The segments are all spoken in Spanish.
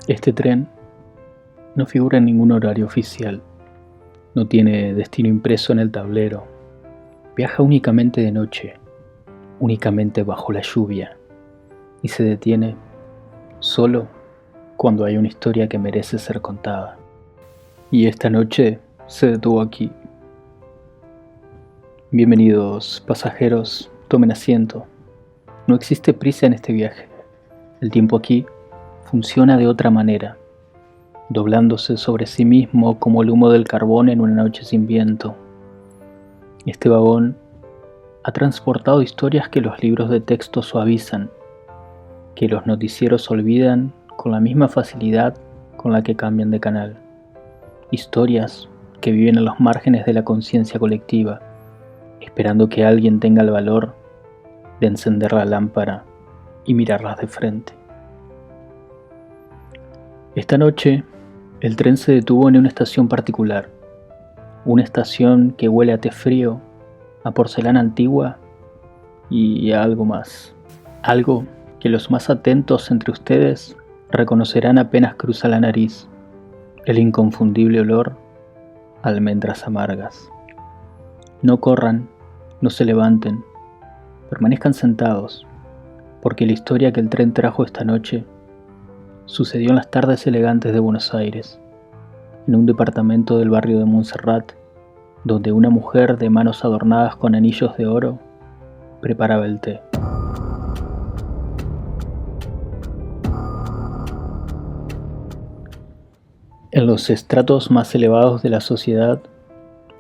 Este tren no figura en ningún horario oficial, no tiene destino impreso en el tablero, viaja únicamente de noche, únicamente bajo la lluvia, y se detiene solo cuando hay una historia que merece ser contada. Y esta noche se detuvo aquí. Bienvenidos, pasajeros, tomen asiento. No existe prisa en este viaje. El tiempo aquí funciona de otra manera, doblándose sobre sí mismo como el humo del carbón en una noche sin viento. Este vagón ha transportado historias que los libros de texto suavizan, que los noticieros olvidan con la misma facilidad con la que cambian de canal. Historias que viven a los márgenes de la conciencia colectiva, esperando que alguien tenga el valor de encender la lámpara y mirarlas de frente. Esta noche, el tren se detuvo en una estación particular, una estación que huele a té frío, a porcelana antigua y a algo más. Algo que los más atentos entre ustedes reconocerán apenas cruza la nariz, el inconfundible olor a almendras amargas. No corran, no se levanten, permanezcan sentados, porque la historia que el tren trajo esta noche sucedió en las tardes elegantes de Buenos Aires, en un departamento del barrio de Montserrat, donde una mujer de manos adornadas con anillos de oro preparaba el té. En los estratos más elevados de la sociedad,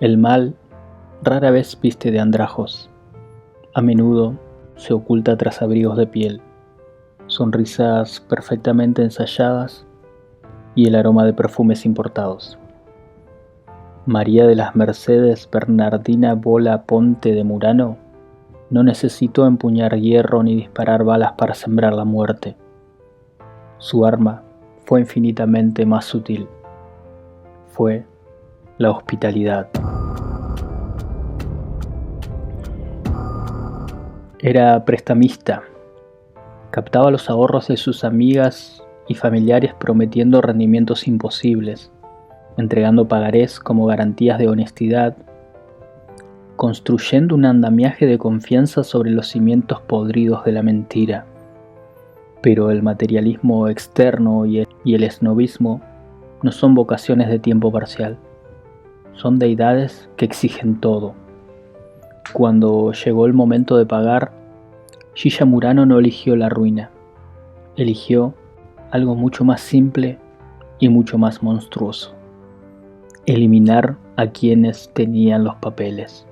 el mal rara vez viste de andrajos. A menudo se oculta tras abrigos de piel, sonrisas perfectamente ensayadas y el aroma de perfumes importados. María de las Mercedes Bernardina Bola Ponte de Murano no necesitó empuñar hierro ni disparar balas para sembrar la muerte. Su arma fue infinitamente más sutil. Fue la hospitalidad. Era prestamista. Captaba los ahorros de sus amigas y familiares prometiendo rendimientos imposibles, entregando pagarés como garantías de honestidad, construyendo un andamiaje de confianza sobre los cimientos podridos de la mentira. Pero el materialismo externo y el esnobismo no son vocaciones de tiempo parcial, son deidades que exigen todo. Cuando llegó el momento de pagar, Gilla Murano no eligió la ruina, eligió algo mucho más simple y mucho más monstruoso: eliminar a quienes tenían los papeles.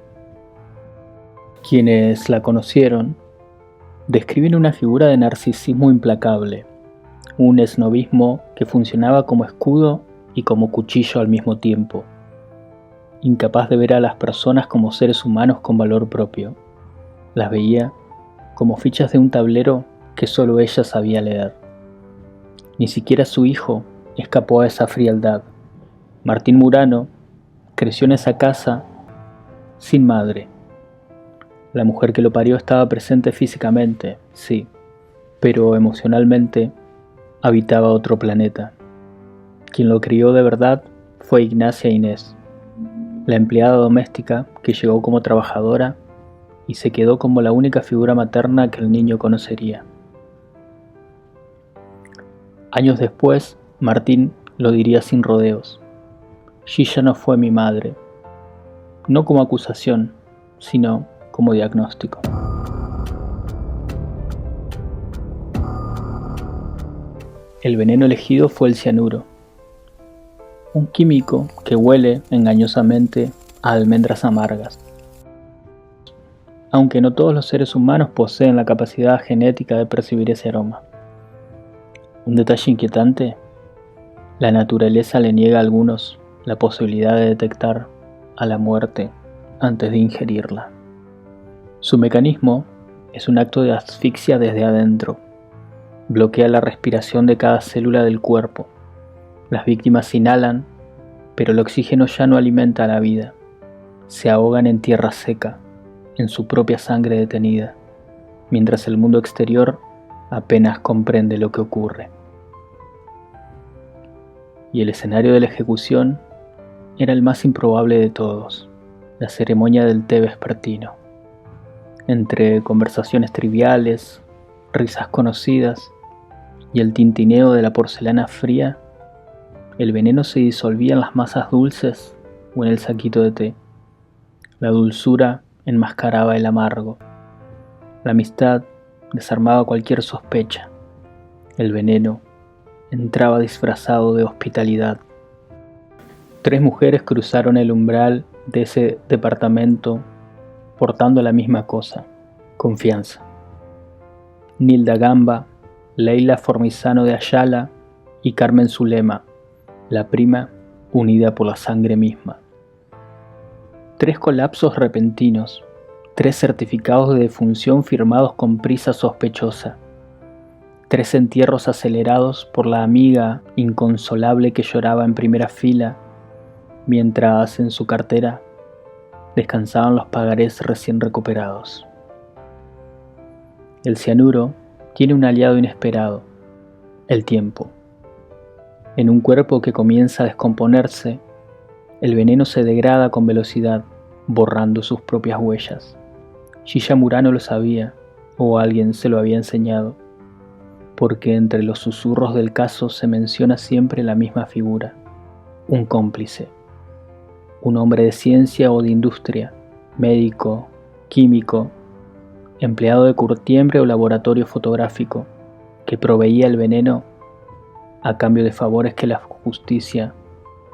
Quienes la conocieron describen una figura de narcisismo implacable, un esnobismo que funcionaba como escudo y como cuchillo al mismo tiempo, incapaz de ver a las personas como seres humanos con valor propio. Las veía como fichas de un tablero que solo ella sabía leer. Ni siquiera su hijo escapó a esa frialdad. Martín Murano creció en esa casa sin madre. La mujer que lo parió estaba presente físicamente, sí, pero emocionalmente habitaba otro planeta. Quien lo crió de verdad fue Ignacia Inés, la empleada doméstica que llegó como trabajadora y se quedó como la única figura materna que el niño conocería. Años después, Martín lo diría sin rodeos: Gilla no fue mi madre, no como acusación, sino como diagnóstico. El veneno elegido fue el cianuro, un químico que huele engañosamente a almendras amargas. Aunque no todos los seres humanos poseen la capacidad genética de percibir ese aroma. Un detalle inquietante: la naturaleza le niega a algunos la posibilidad de detectar a la muerte antes de ingerirla. Su mecanismo es un acto de asfixia desde adentro. Bloquea la respiración de cada célula del cuerpo. Las víctimas inhalan, pero el oxígeno ya no alimenta a la vida. Se ahogan en tierra seca, en su propia sangre detenida, mientras el mundo exterior apenas comprende lo que ocurre. y el escenario de la ejecución era el más improbable de todos, la ceremonia del té vespertino. Entre conversaciones triviales, risas conocidas y el tintineo de la porcelana fría, el veneno se disolvía en las masas dulces o en el saquito de té. La dulzura enmascaraba el amargo. La amistad desarmaba cualquier sospecha. El veneno entraba disfrazado de hospitalidad. 3 mujeres cruzaron el umbral de ese departamento portando la misma cosa: confianza. Nilda Gamba, Leila Formizano de Ayala y Carmen Zulema, la prima unida por la sangre misma. 3 colapsos repentinos, 3 certificados de defunción firmados con prisa sospechosa, 3 entierros acelerados por la amiga inconsolable que lloraba en primera fila, mientras en su cartera descansaban los pagarés recién recuperados. El cianuro tiene un aliado inesperado: el tiempo. En un cuerpo que comienza a descomponerse, el veneno se degrada con velocidad, borrando sus propias huellas. Gilla Murano lo sabía, o alguien se lo había enseñado, porque entre los susurros del caso se menciona siempre la misma figura: un cómplice, un hombre de ciencia o de industria, médico, químico, empleado de curtiembre o laboratorio fotográfico, que proveía el veneno a cambio de favores que la justicia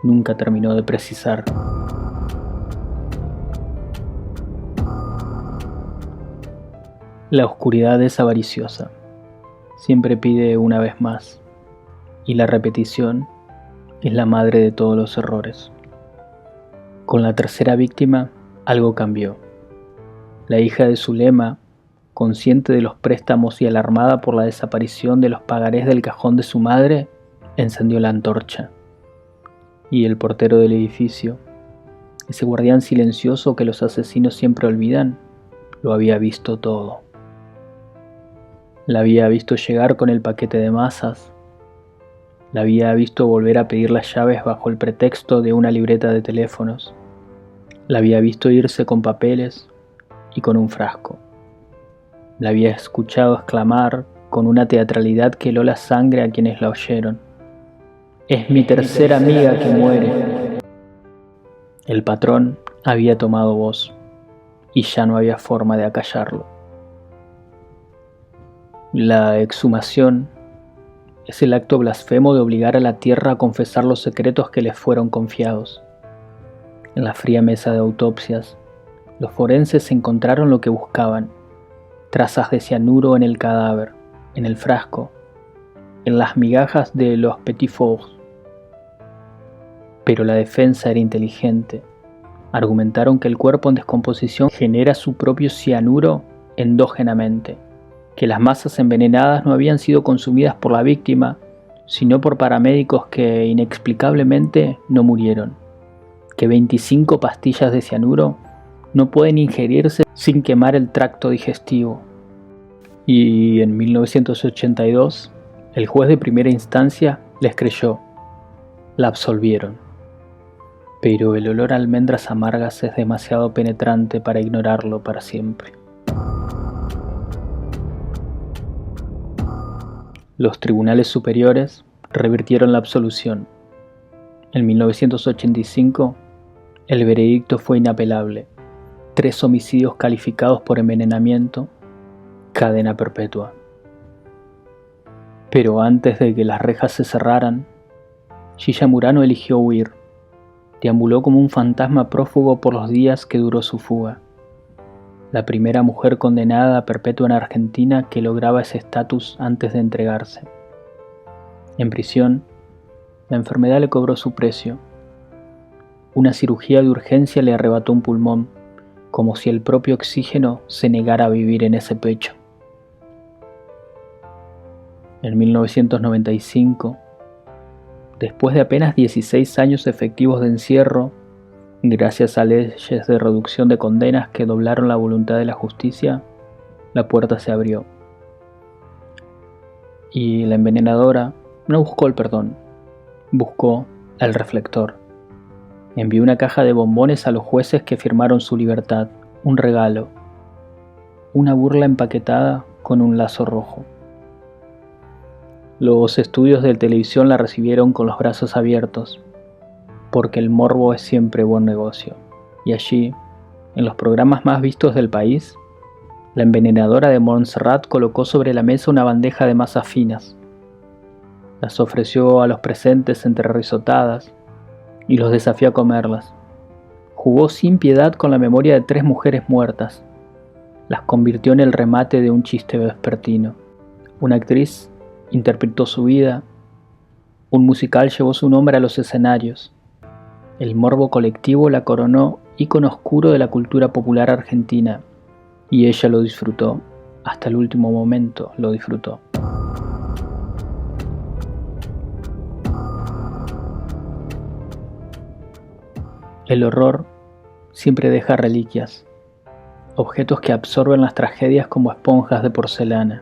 nunca terminó de precisar. La oscuridad es avariciosa, siempre pide una vez más, y la repetición es la madre de todos los errores. Con la tercera víctima, algo cambió. La hija de Zulema, consciente de los préstamos y alarmada por la desaparición de los pagarés del cajón de su madre, encendió la antorcha. Y el portero del edificio, ese guardián silencioso que los asesinos siempre olvidan, lo había visto todo. La había visto llegar con el paquete de masas. La había visto volver a pedir las llaves bajo el pretexto de una libreta de teléfonos. La había visto irse con papeles y con un frasco. La había escuchado exclamar con una teatralidad que heló la sangre a quienes la oyeron: «Es mi tercera amiga que muere». El patrón había tomado voz y ya no había forma de acallarlo. La exhumación es el acto blasfemo de obligar a la tierra a confesar los secretos que les fueron confiados. En la fría mesa de autopsias, los forenses encontraron lo que buscaban: trazas de cianuro en el cadáver, en el frasco, en las migajas de los petits fours. Pero la defensa era inteligente. Argumentaron que el cuerpo en descomposición genera su propio cianuro endógenamente, que las masas envenenadas no habían sido consumidas por la víctima, sino por paramédicos que inexplicablemente no murieron, que 25 pastillas de cianuro no pueden ingerirse sin quemar el tracto digestivo. Y en 1982, el juez de primera instancia les creyó, la absolvieron. Pero el olor a almendras amargas es demasiado penetrante para ignorarlo para siempre. Los tribunales superiores revirtieron la absolución. En 1985, el veredicto fue inapelable: 3 homicidios calificados por envenenamiento, cadena perpetua. Pero antes de que las rejas se cerraran, Gilla Murano eligió huir. Deambuló como un fantasma prófugo por los días que duró su fuga. La primera mujer condenada a perpetua en Argentina que lograba ese estatus antes de entregarse. En prisión, la enfermedad le cobró su precio. Una cirugía de urgencia le arrebató un pulmón, como si el propio oxígeno se negara a vivir en ese pecho. En 1995, después de apenas 16 años efectivos de encierro, gracias a leyes de reducción de condenas que doblaron la voluntad de la justicia, la puerta se abrió. Y la envenenadora no buscó el perdón, buscó El reflector. Envió una caja de bombones a los jueces que firmaron su libertad, un regalo, una burla empaquetada con un lazo rojo. Los estudios de televisión la recibieron con los brazos abiertos, porque el morbo es siempre buen negocio. Y allí, en los programas más vistos del país, la envenenadora de Montserrat colocó sobre la mesa una bandeja de masas finas. Las ofreció a los presentes entre risotadas y los desafió a comerlas. Jugó sin piedad con la memoria de 3 mujeres muertas. Las convirtió en el remate de un chiste vespertino. Una actriz interpretó su vida. Un musical llevó su nombre a los escenarios. El morbo colectivo la coronó ícono oscuro de la cultura popular argentina. Y ella lo disfrutó. Hasta el último momento lo disfrutó. El horror siempre deja reliquias, objetos que absorben las tragedias como esponjas de porcelana.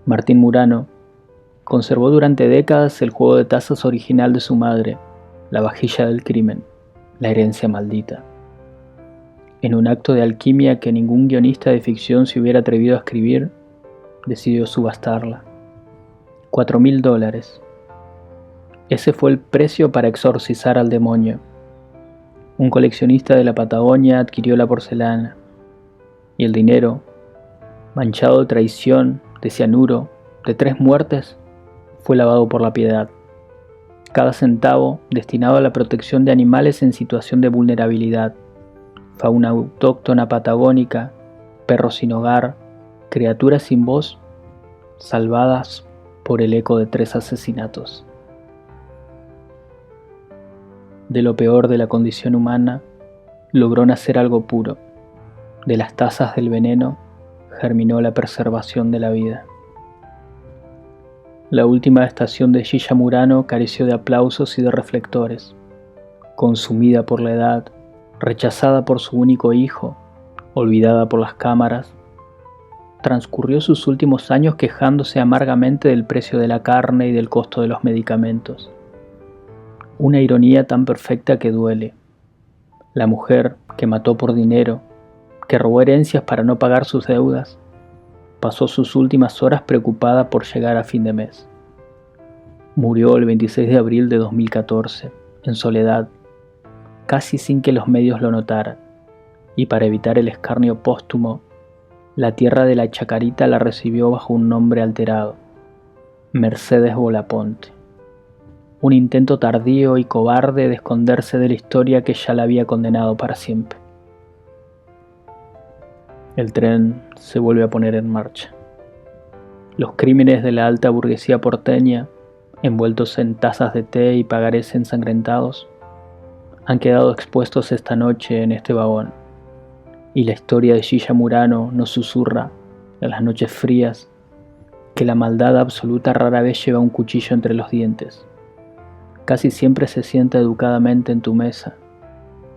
Martín Murano conservó durante décadas el juego de tazas original de su madre, la vajilla del crimen, la herencia maldita. En un acto de alquimia que ningún guionista de ficción se hubiera atrevido a escribir, decidió subastarla. $4.000. Ese fue el precio para exorcizar al demonio. Un coleccionista de la Patagonia adquirió la porcelana, y el dinero, manchado de traición, de cianuro, de 3 muertes, fue lavado por la piedad. Cada centavo destinado a la protección de animales en situación de vulnerabilidad, fauna autóctona patagónica, perros sin hogar, criaturas sin voz, salvadas por el eco de 3 asesinatos. De lo peor de la condición humana, logró nacer algo puro. De las tazas del veneno, germinó la preservación de la vida. La última estación de Gilla Murano careció de aplausos y de reflectores. Consumida por la edad, rechazada por su único hijo, olvidada por las cámaras, transcurrió sus últimos años quejándose amargamente del precio de la carne y del costo de los medicamentos. Una ironía tan perfecta que duele. La mujer que mató por dinero, que robó herencias para no pagar sus deudas, pasó sus últimas horas preocupada por llegar a fin de mes. Murió el 26 de abril de 2014, en soledad, casi sin que los medios lo notaran, y para evitar el escarnio póstumo, la tierra de la Chacarita la recibió bajo un nombre alterado, Mercedes Volaponte. Un intento tardío y cobarde de esconderse de la historia que ya la había condenado para siempre. El tren se vuelve a poner en marcha. Los crímenes de la alta burguesía porteña, envueltos en tazas de té y pagarés ensangrentados, han quedado expuestos esta noche en este vagón. Y la historia de Gilla Murano nos susurra, en las noches frías, que la maldad absoluta rara vez lleva un cuchillo entre los dientes. Casi siempre se sienta educadamente en tu mesa,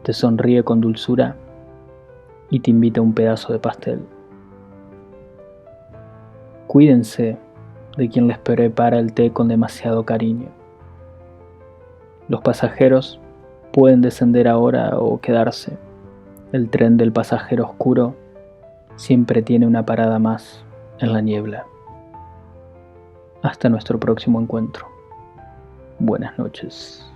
te sonríe con dulzura y te invita a un pedazo de pastel. Cuídense de quien les prepara el té con demasiado cariño. Los pasajeros pueden descender ahora o quedarse. El tren del pasajero oscuro siempre tiene una parada más en la niebla. Hasta nuestro próximo encuentro. Buenas noches.